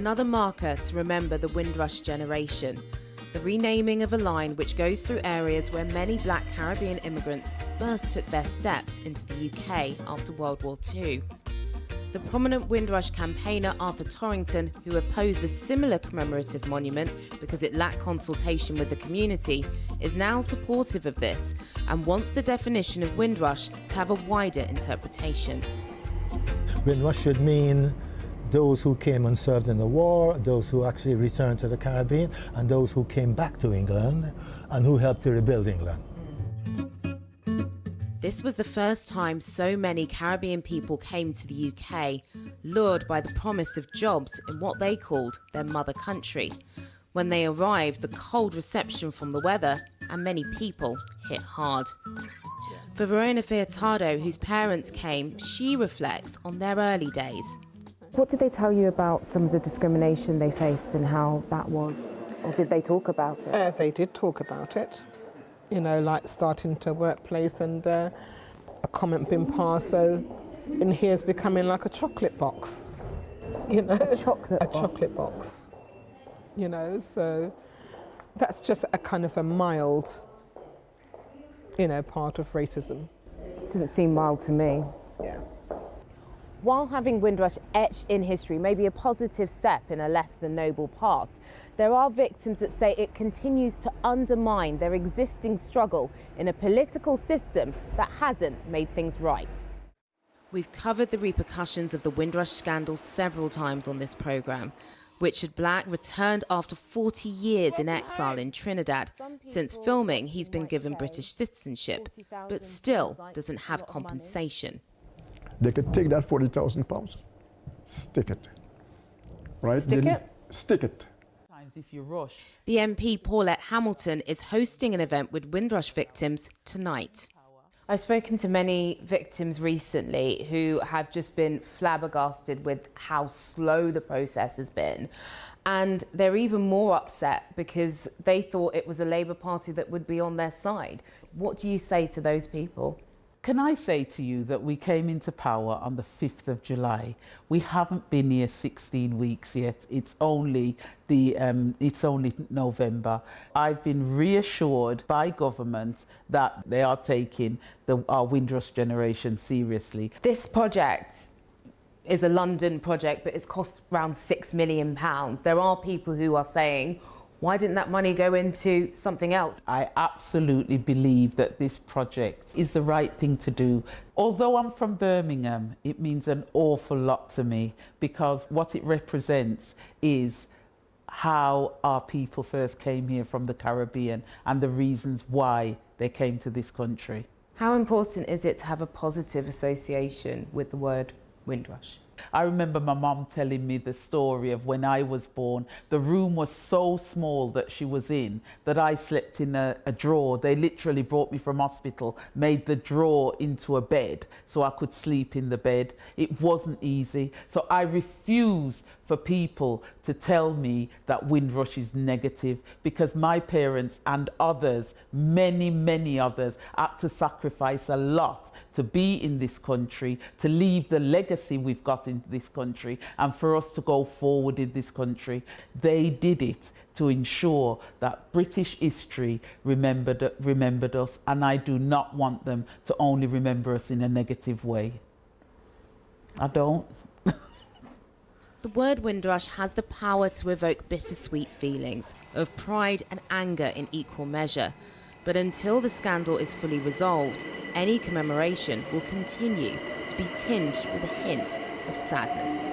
Another marker to remember the Windrush generation, the renaming of a line which goes through areas where many black Caribbean immigrants first took their steps into the UK after World War II. The prominent Windrush campaigner Arthur Torrington, who opposed a similar commemorative monument because it lacked consultation with the community, is now supportive of this and wants the definition of Windrush to have a wider interpretation. Windrush should mean those who came and served in the war, those who actually returned to the Caribbean, and those who came back to England and who helped to rebuild England. This was the first time so many Caribbean people came to the UK, lured by the promise of jobs in what they called their mother country. When they arrived, the cold reception from the weather and many people hit hard. For Verona Fiatado, whose parents came, she reflects on their early days. What did they tell you about some of the discrimination they faced and how that was? Or did they talk about it? They did talk about it. You know, like starting to workplace and a comment being passed, so in here's becoming like a chocolate box. You know, a chocolate box. You know, so that's just a kind of a mild, you know, part of racism. Doesn't seem mild to me. Yeah. While having Windrush etched in history may be a positive step in a less than noble past, there are victims that say it continues to undermine their existing struggle in a political system that hasn't made things right. We've covered the repercussions of the Windrush scandal several times on this programme. Richard Black returned after 40 years in exile in Trinidad. Since filming, he's been given British citizenship, but still doesn't have compensation. They could take that £40,000, stick it. Right? Stick it? Stick it. If you rush. The MP Paulette Hamilton is hosting an event with Windrush victims tonight. I've spoken to many victims recently who have just been flabbergasted with how slow the process has been. And they're even more upset because they thought it was a Labour Party that would be on their side. What do you say to those people? Can I say to you that we came into power on the 5th of July? We haven't been here 16 weeks yet. It's only November. I've been reassured by government that they are taking our Windrush generation seriously. This project is a London project, but it's cost around £6 million. There are people who are saying, why didn't that money go into something else? I absolutely believe that this project is the right thing to do. Although I'm from Birmingham, it means an awful lot to me because what it represents is how our people first came here from the Caribbean and the reasons why they came to this country. How important is it to have a positive association with the word Windrush? I remember my mum telling me the story of when I was born. The room was so small that she was in that I slept in a drawer. They literally brought me from hospital, made the drawer into a bed so I could sleep in the bed. It wasn't easy. So I refuse for people to tell me that Windrush is negative because my parents and others, many, many others, had to sacrifice a lot to be in this country, to leave the legacy we've got in this country and for us to go forward in this country. They did it to ensure that British history remembered us, and I do not want them to only remember us in a negative way. I don't. The word Windrush has the power to evoke bittersweet feelings of pride and anger in equal measure. But until the scandal is fully resolved, any commemoration will continue to be tinged with a hint of sadness.